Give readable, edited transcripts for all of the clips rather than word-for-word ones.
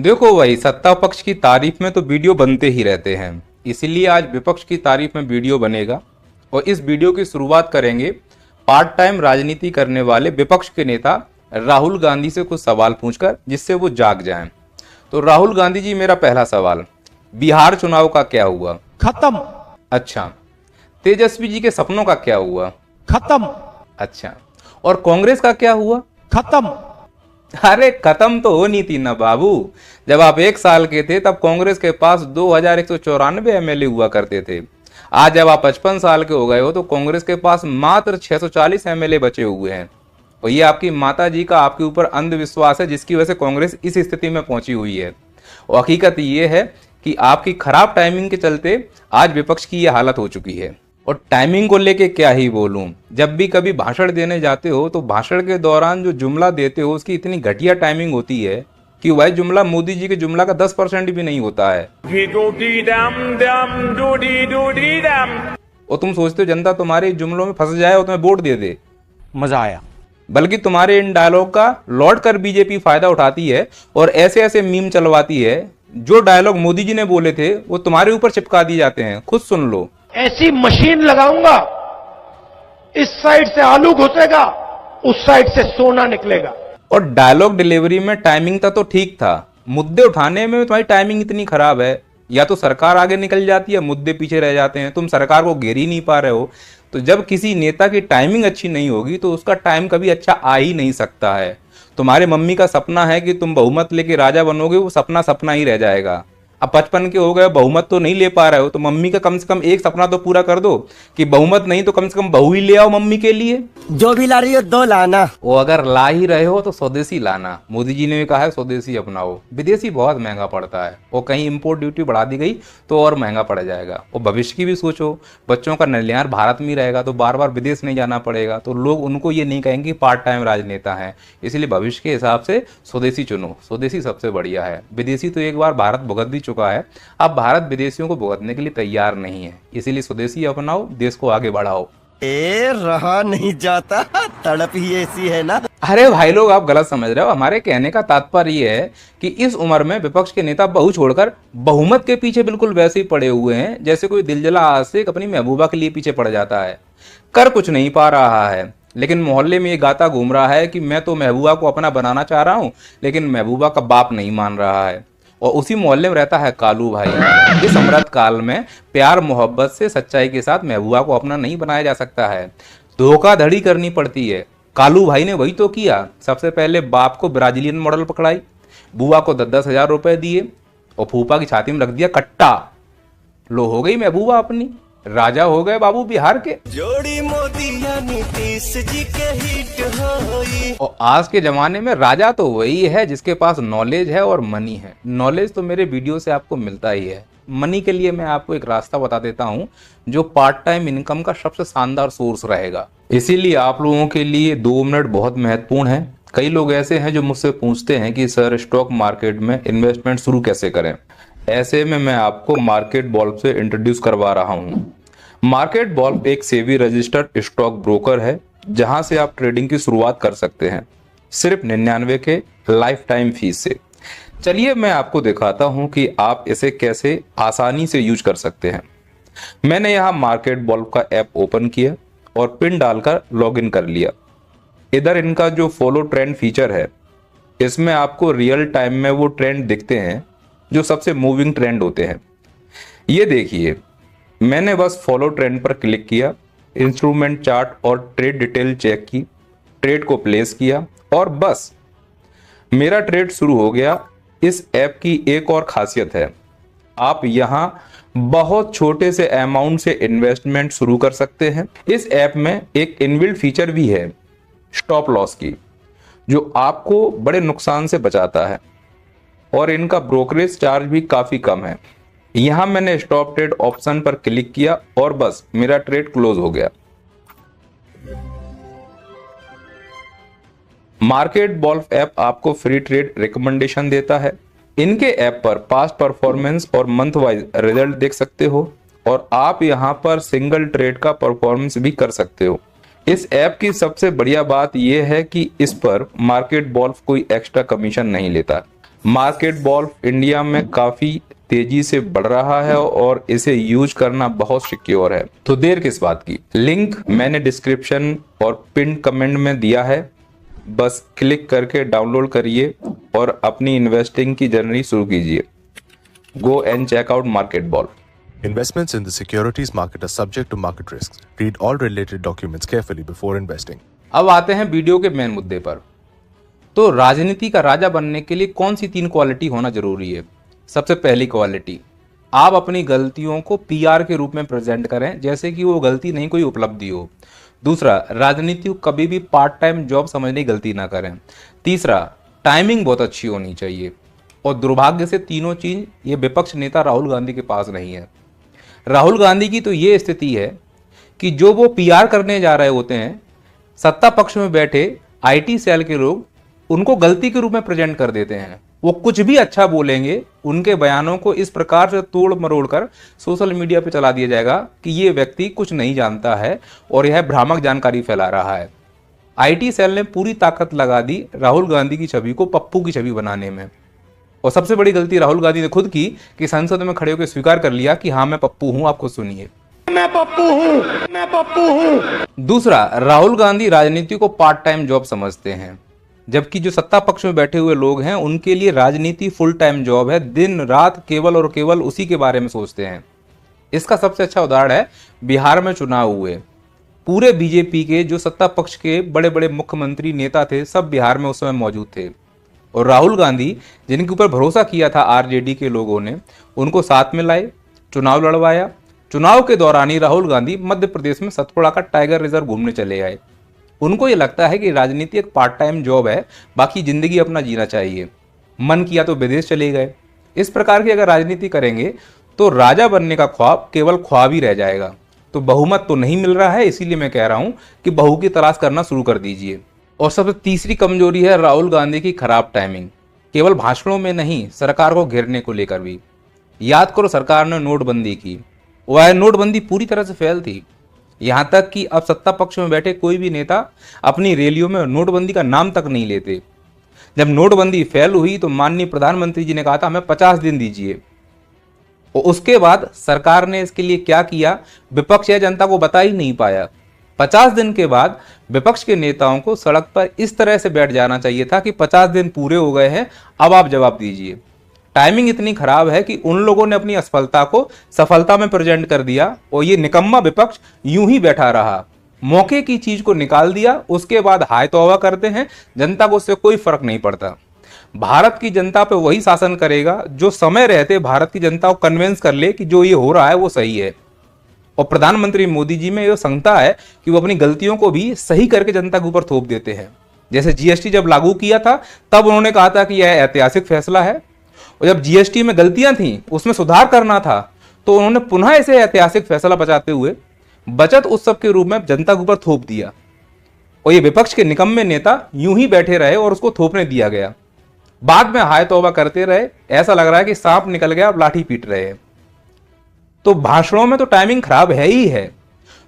देखो भाई, सत्ता पक्ष की तारीफ में तो वीडियो बनते ही रहते हैं, इसीलिए आज विपक्ष की तारीफ में वीडियो बनेगा। और इस वीडियो की शुरुआत करेंगे पार्ट टाइम राजनीति करने वाले विपक्ष के नेता राहुल गांधी से कुछ सवाल पूछकर, जिससे वो जाग जाएं। तो राहुल गांधी जी, मेरा पहला सवाल, बिहार चुनाव का क्या हुआ? खत्म। अच्छा। तेजस्वी जी के सपनों का क्या हुआ? खत्म। अच्छा। और कांग्रेस का क्या हुआ? खत्म। अरे खत्म तो होनी थी ना बाबू। जब आप 1 साल के थे तब कांग्रेस के पास 2194 एमएलए हुआ करते थे। आज जब आप 55 साल के हो गए हो तो कांग्रेस के पास मात्र 640 एमएलए बचे हुए हैं। और ये आपकी माता जी का आपके ऊपर अंधविश्वास है, जिसकी वजह से कांग्रेस इस स्थिति में पहुंची हुई है। और हकीकत ये है कि आपकी खराब टाइमिंग के चलते आज विपक्ष की ये हालत हो चुकी है। और टाइमिंग को लेके क्या ही बोलूं, जब भी कभी भाषण देने जाते हो तो भाषण के दौरान जो जुमला देते हो उसकी इतनी घटिया टाइमिंग होती है कि वह जुमला मोदी जी के जुमला का 10% भी नहीं होता है। और तुम सोचते हो जनता तुम्हारे इन जुमलों में फंस जाए और तुम्हें वोट दे दे। मजा आया। बल्कि तुम्हारे इन डायलॉग का लौट कर बीजेपी फायदा उठाती है और ऐसे ऐसे मीम चलवाती है। जो डायलॉग मोदी जी ने बोले थे वो तुम्हारे ऊपर चिपका दिए जाते हैं। खुद सुन लो। ऐसी मशीन लगाऊंगा, इस साइड से आलू घुसेगा, उस साइड से सोना निकलेगा। और डायलॉग डिलीवरी में टाइमिंग तो ठीक था, मुद्दे उठाने में तुम्हारी टाइमिंग इतनी खराब है। या तो सरकार आगे निकल जाती है, मुद्दे पीछे रह जाते हैं, तुम सरकार को घेर ही नहीं पा रहे हो। तो जब किसी नेता की टाइमिंग अच्छी नहीं होगी तो उसका टाइम कभी अच्छा आ ही नहीं सकता है। तुम्हारे मम्मी का सपना है कि तुम बहुमत लेके राजा बनोगे, वो सपना सपना ही रह जाएगा। अब 55 के हो गए, बहुमत तो नहीं ले पा रहे हो, तो मम्मी का कम से कम एक सपना तो पूरा कर दो कि बहुमत नहीं तो कम से कम बहू ही ले आओ मम्मी के लिए। जो भी ला रही हो 2 लाना। वो अगर ला ही रहे हो तो स्वदेशी लाना। मोदी जी ने भी कहा है स्वदेशी अपनाओ। विदेशी बहुत महंगा पड़ता है, और कहीं इंपोर्ट ड्यूटी बढ़ा दी गई तो और महंगा पड़ जाएगा। और भविष्य की भी सोचो, बच्चों का कल्याण भारत में रहेगा तो बार बार विदेश नहीं जाना पड़ेगा, तो लोग उनको ये नहीं कहेंगे पार्ट टाइम राजनेता हैं। इसलिए भविष्य के हिसाब से स्वदेशी चुनो, स्वदेशी सबसे बढ़िया है। विदेशी तो एक बार भारत भुगत भी चुका है, अब भारत विदेशियों को भुगतने के लिए तैयार नहीं है। इसीलिए स्वदेशी अपनाओ, देश को आगे बढ़ाओ। रहा नहीं जाता, तड़प ही ऐसी है ना। अरे भाई लोग, आप गलत समझ रहे हो। हमारे कहने का तात्पर्य ये है कि इस उम्र में विपक्ष के नेता बहू छोड़कर बहुमत के पीछे बिल्कुल वैसे ही पड़े हुए हैं जैसे कोई दिलजला आशिक अपनी महबूबा के लिए पीछे पड़ जाता है। कर कुछ नहीं पा रहा है, लेकिन मोहल्ले में ये गाता घूम रहा है कि मैं तो महबूबा को अपना बनाना चाह रहा हूं, लेकिन महबूबा का बाप नहीं मान रहा है। और उसी मोहल्ले में रहता है कालू भाई। इस अमृत काल में प्यार मोहब्बत से सच्चाई के साथ महबूबा को अपना नहीं बनाया जा सकता है, धोखाधड़ी करनी पड़ती है। कालू भाई ने वही तो किया। सबसे पहले बाप को ब्राजीलियन मॉडल पकड़ाई, बुआ को 10-10 हजार रुपए दिए और फूफा की छाती में रख दिया कट्टा। लो, हो गई महबूबा अपनी, राजा हो गए बाबू बिहार के। जोड़ी मोदी या नीतीश जी के हिट होई। और आज के जमाने में राजा तो वही है जिसके पास नॉलेज है और मनी है। नॉलेज तो मेरे वीडियो से आपको मिलता ही है। मनी के लिए मैं आपको एक रास्ता बता देता हूं जो पार्ट टाइम इनकम का सबसे शानदार सोर्स रहेगा। इसीलिए आप लोगों के लिए 2 मिनट बहुत महत्वपूर्ण है। कई लोग ऐसे हैं जो मुझसे पूछते हैं कि सर, स्टॉक मार्केट में इन्वेस्टमेंट शुरू कैसे करें। ऐसे में मैं आपको मार्केट बॉल्ब से इंट्रोड्यूस करवा रहा हूं। मार्केट बॉल्ब एक सेबी रजिस्टर्ड स्टॉक ब्रोकर है जहां से आप ट्रेडिंग की शुरुआत कर सकते हैं सिर्फ 99 के लाइफ टाइम फीस से। चलिए मैं आपको दिखाता हूं कि आप इसे कैसे आसानी से यूज कर सकते हैं। मैंने यहां मार्केट बॉल्ब का ऐप ओपन किया और पिन डालकर लॉगिन कर लिया। इधर इनका जो फॉलो ट्रेंड फीचर है, इसमें आपको रियल टाइम में वो ट्रेंड दिखते हैं जो सबसे मूविंग ट्रेंड होते हैं। ये देखिए, मैंने बस फॉलो ट्रेंड पर क्लिक किया, इंस्ट्रूमेंट चार्ट और ट्रेड डिटेल चेक की, ट्रेड को प्लेस किया और बस मेरा ट्रेड शुरू हो गया। इस ऐप की एक और खासियत है, आप यहां बहुत छोटे से अमाउंट से इन्वेस्टमेंट शुरू कर सकते हैं। इस ऐप में एक इनबिल्ट फीचर भी है स्टॉप लॉस की, जो आपको बड़े नुकसान से बचाता है। और इनका ब्रोकरेज चार्ज भी काफी कम है। यहां मैंने स्टॉप ट्रेड ऑप्शन पर क्लिक किया और बस मेरा ट्रेड क्लोज हो गया। मार्केट बॉल्ब ऐप आपको फ्री ट्रेड रिकमेंडेशन देता है। इनके ऐप पर पास्ट परफॉर्मेंस और मंथ वाइज रिजल्ट देख सकते हो और आप यहां पर सिंगल ट्रेड का परफॉर्मेंस भी कर सकते हो। इस ऐप की सबसे बढ़िया बात यह है कि इस पर मार्केट बॉल्ब कोई एक्स्ट्रा कमीशन नहीं लेता। मार्केट बॉल इंडिया में काफी तेजी से बढ़ रहा है और इसे यूज करना बहुत सिक्योर है, तो देर किस बात की। लिंक मैंने डिस्क्रिप्शन और पिन कमेंट में दिया है, बस क्लिक करके डाउनलोड करिए और अपनी इन्वेस्टिंग की जर्नी शुरू कीजिए। Go and check out market ball. Investments in the securities market are subject to market risks. Read all related documents carefully before investing. अब आते हैं वीडियो के मेन मुद्दे पर। तो राजनीति का राजा बनने के लिए कौन सी 3 क्वालिटी होना जरूरी है। सबसे पहली क्वालिटी, आप अपनी गलतियों को पीआर के रूप में प्रेजेंट करें, जैसे कि वो गलती नहीं कोई उपलब्धि हो। दूसरा, राजनीति को कभी भी पार्ट टाइम जॉब समझने की गलती ना करें। तीसरा, टाइमिंग बहुत अच्छी होनी चाहिए। और दुर्भाग्य से तीनों चीज ये विपक्ष नेता राहुल गांधी के पास नहीं है। राहुल गांधी की तो ये स्थिति है कि जो वो पीआर करने जा रहे होते हैं, सत्ता पक्ष में बैठे आईटी सेल के लोग उनको गलती के रूप में प्रेजेंट कर देते हैं। वो कुछ भी अच्छा बोलेंगे, उनके बयानों को इस प्रकार से तोड़ मरोड़ कर सोशल मीडिया पे चला दिया जाएगा कि ये व्यक्ति कुछ नहीं जानता है और यह भ्रामक जानकारी फैला रहा है। आईटी सेल ने पूरी ताकत लगा दी राहुल गांधी की छवि को पप्पू की छवि बनाने में। और सबसे बड़ी गलती राहुल गांधी ने खुद की कि संसद में खड़े होकर स्वीकार कर लिया कि हाँ मैं पप्पू हूं, आप खुद सुनिए। मैं पप्पू हूं। दूसरा, राहुल गांधी राजनीति को पार्ट टाइम जॉब समझते हैं, जबकि जो सत्ता पक्ष में बैठे हुए लोग हैं उनके लिए राजनीति फुल टाइम जॉब है। दिन रात केवल और केवल उसी के बारे में सोचते हैं। इसका सबसे अच्छा उदाहरण है बिहार में चुनाव हुए। पूरे बीजेपी के जो सत्ता पक्ष के बड़े बड़े मुख्यमंत्री नेता थे, सब बिहार में उस समय मौजूद थे। और राहुल गांधी, जिनके ऊपर भरोसा किया था आरजेडी के लोगों ने, उनको साथ में लाए, चुनाव लड़वाया। चुनाव के दौरान ही राहुल गांधी मध्य प्रदेश में सतपुड़ा का टाइगर रिजर्व घूमने चले आए। उनको ये लगता है कि राजनीति एक पार्ट टाइम जॉब है, बाकी जिंदगी अपना जीना चाहिए। मन किया तो विदेश चले गए। इस प्रकार की अगर राजनीति करेंगे तो राजा बनने का ख्वाब केवल ख्वाब ही रह जाएगा। तो बहुमत तो नहीं मिल रहा है, इसीलिए मैं कह रहा हूं कि बहू की तलाश करना शुरू कर दीजिए। और सबसे तीसरी कमजोरी है राहुल गांधी की खराब टाइमिंग। केवल भाषणों में नहीं, सरकार को घेरने को लेकर भी। याद करो, सरकार ने नोटबंदी की, वह नोटबंदी पूरी तरह से फेल थी। यहां तक कि अब सत्ता पक्ष में बैठे कोई भी नेता अपनी रैलियों में नोटबंदी का नाम तक नहीं लेते। जब नोटबंदी फेल हुई तो माननीय प्रधानमंत्री जी ने कहा था हमें 50 दिन दीजिए। और उसके बाद सरकार ने इसके लिए क्या किया, विपक्ष या जनता को बता ही नहीं पाया। 50 दिन के बाद विपक्ष के नेताओं को सड़क पर इस तरह से बैठ जाना चाहिए था कि 50 दिन पूरे हो गए हैं, अब आप जवाब दीजिए। टाइमिंग इतनी खराब है कि उन लोगों ने अपनी असफलता को सफलता में प्रेजेंट कर दिया और ये निकम्मा विपक्ष यूं ही बैठा रहा। मौके की चीज को निकाल दिया, उसके बाद हाय तौबा करते हैं। जनता को उससे कोई फर्क नहीं पड़ता। भारत की जनता पे वही शासन करेगा जो समय रहते भारत की जनता को कन्विंस कर ले कि जो ये हो रहा है वो सही है। और प्रधानमंत्री मोदी जी में यह क्षमता है कि वो अपनी गलतियों को भी सही करके जनता के ऊपर थोप देते हैं। जैसे जीएसटी जब लागू किया था तब उन्होंने कहा था कि यह ऐतिहासिक फैसला है, और जब जीएसटी में गलतियां थी उसमें सुधार करना था तो उन्होंने पुनः इसे ऐतिहासिक फैसला बचाते हुए बचत उत्सव के रूप में जनता के ऊपर थोप दिया। और ये विपक्ष के निकम्मे नेता यूं ही बैठे रहे और उसको थोपने दिया गया। बाद में हाय तौबा करते रहे। ऐसा लग रहा है कि सांप निकल गया, अब लाठी पीट रहे हैं। तो भाषणों में तो टाइमिंग खराब है ही है।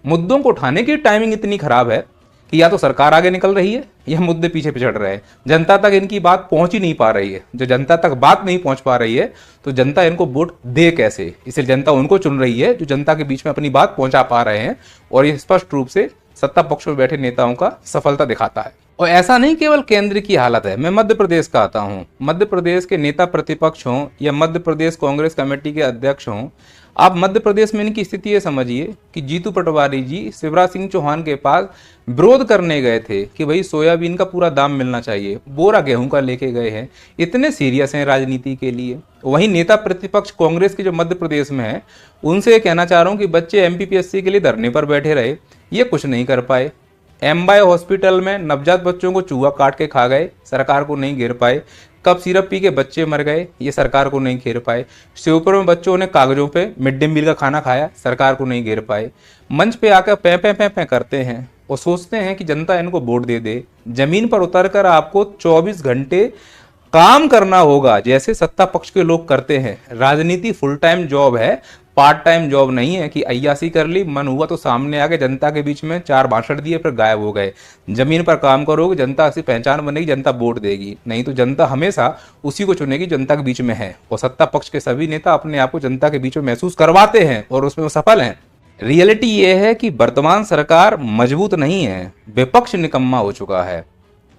मुद्दों को उठाने की टाइमिंग इतनी खराब है कि या तो सरकार आगे निकल रही है या मुद्दे पीछे पिछड़ रहे हैं। जनता तक इनकी बात पहुंच ही नहीं पा रही है। जो जनता तक बात नहीं पहुंच पा रही है तो जनता इनको वोट दे कैसे। इसलिए जनता उनको चुन रही है जो जनता के बीच में अपनी बात पहुंचा पा रहे हैं, और ये स्पष्ट रूप से सत्ता पक्ष में बैठे नेताओं का सफलता दिखाता है। और ऐसा नहीं केवल केंद्र की हालत है। मैं मध्य प्रदेश का आता हूं। मध्य प्रदेश के नेता प्रतिपक्ष हों या मध्य प्रदेश कांग्रेस कमेटी के अध्यक्ष हों, आप मध्य प्रदेश में इनकी स्थिति ये समझिए कि जीतू पटवारी जी शिवराज सिंह चौहान के पास विरोध करने गए थे कि भाई सोयाबीन का पूरा दाम मिलना चाहिए, बोरा गेहूं का लेके गए हैं। इतने सीरियस हैं राजनीति के लिए। वहीं नेता प्रतिपक्ष कांग्रेस के जो मध्य प्रदेश में है, उनसे कहना चाह रहा हूं कि बच्चे एमपीपीएससी के लिए धरने पर बैठे रहे, ये कुछ नहीं कर पाए। एमबाई हॉस्पिटल में नवजात बच्चों को चूहा काट के खा गए, सरकार को नहीं घेर पाए। कब सिरप पी के बच्चे मर गए, ये सरकार को नहीं घेर पाए। श्योपुर में बच्चों ने कागजों पे मिड डे मील का खाना खाया, सरकार को नहीं घेर पाए। मंच पे आकर पै करते हैं और सोचते हैं कि जनता इनको वोट दे दे। जमीन पर उतरकर आपको 24 घंटे काम करना होगा जैसे सत्ता पक्ष के लोग करते हैं। राजनीति फुल टाइम जॉब है, पार्ट टाइम जॉब नहीं है कि अय्यासी कर ली, मन हुआ तो सामने आके जनता के बीच में चार भाषण दिए फिर गायब हो गए। जमीन पर काम करोगे, जनता से पहचान बनेगी, जनता वोट देगी। नहीं तो जनता हमेशा उसी को चुनेगी जनता के बीच में है। और सत्ता पक्ष के सभी नेता अपने आप को जनता के बीच में महसूस करवाते हैं और उसमें वो सफल हैं। रियलिटी ये है कि वर्तमान सरकार मजबूत नहीं है, विपक्ष निकम्मा हो चुका है।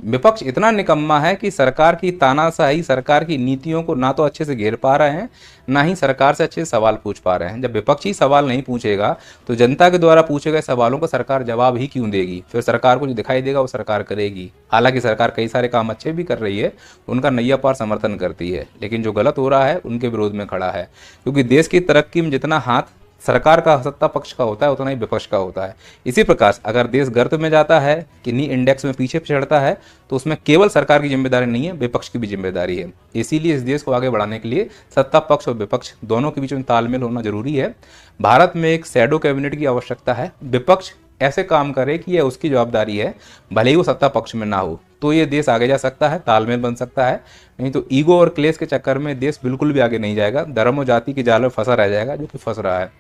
विपक्ष इतना निकम्मा है कि सरकार की तानाशाही, सरकार की नीतियों को ना तो अच्छे से घेर पा रहे हैं, ना ही सरकार से अच्छे से सवाल पूछ पा रहे हैं। जब विपक्ष ही सवाल नहीं पूछेगा तो जनता के द्वारा पूछे गए सवालों का सरकार जवाब ही क्यों देगी? फिर सरकार को जो दिखाई देगा वो सरकार करेगी। हालांकि सरकार कई सारे काम अच्छे भी कर रही है, उनका नैया पार समर्थन करती है, लेकिन जो गलत हो रहा है उनके विरोध में खड़ा है। क्योंकि देश की तरक्की में जितना हाथ सरकार का, सत्ता पक्ष का होता है, उतना ही विपक्ष का होता है। इसी प्रकार अगर देश गर्त में जाता है, किन्हीं इंडेक्स में पीछे चढ़ता है, तो उसमें केवल सरकार की जिम्मेदारी नहीं है, विपक्ष की भी जिम्मेदारी है। इसीलिए इस देश को आगे बढ़ाने के लिए सत्ता पक्ष और विपक्ष दोनों के बीच में तालमेल होना जरूरी है। भारत में एक शैडो कैबिनेट की आवश्यकता है। विपक्ष ऐसे काम करे कि यह उसकी जवाबदारी है, भले ही वो सत्ता पक्ष में ना हो, तो ये देश आगे जा सकता है, तालमेल बन सकता है। नहीं तो ईगो और क्लेश के चक्कर में देश बिल्कुल भी आगे नहीं जाएगा, धर्म और जाति के जाल में फंसा रह जाएगा, जो कि फंस रहा है।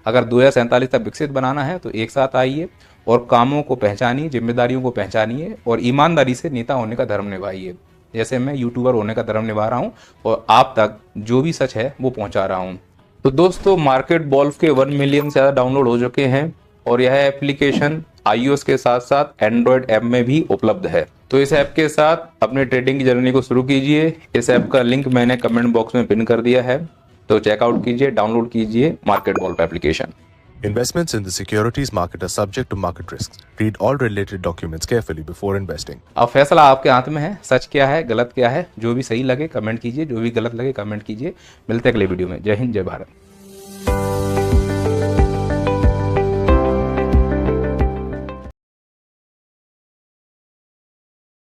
अगर 2047 तक विकसित बनाना है तो एक साथ आइए और कामों को पहचानिए, जिम्मेदारियों को पहचानिए और ईमानदारी से नेता होने का धर्म निभाइए। जैसे मैं यूट्यूबर होने का धर्म निभा रहा हूँ और आप तक जो भी सच है वो पहुँचा रहा हूँ। तो दोस्तों, मार्केट वॉल्व के 1 मिलियन से ज़्यादा डाउनलोड हो चुके हैं और यह एप्लीकेशन iOS के साथ साथ एंड्रॉयड ऐप में भी उपलब्ध है। तो इस ऐप के साथ अपने ट्रेडिंग की जर्नी को शुरू कीजिए। इस ऐप का लिंक मैंने कमेंट बॉक्स में पिन कर दिया है, तो चेकआउट कीजिए, डाउनलोड कीजिए market valve application. Investments in the securities market are subject to market risks. Read all related documents carefully before investing. अब फैसला आपके हाथ में है, सच क्या है, गलत क्या है। जो भी सही लगे कमेंट कीजिए, जो भी गलत लगे कमेंट कीजिए। मिलते हैं अगले वीडियो में। जय हिंद, जय भारत।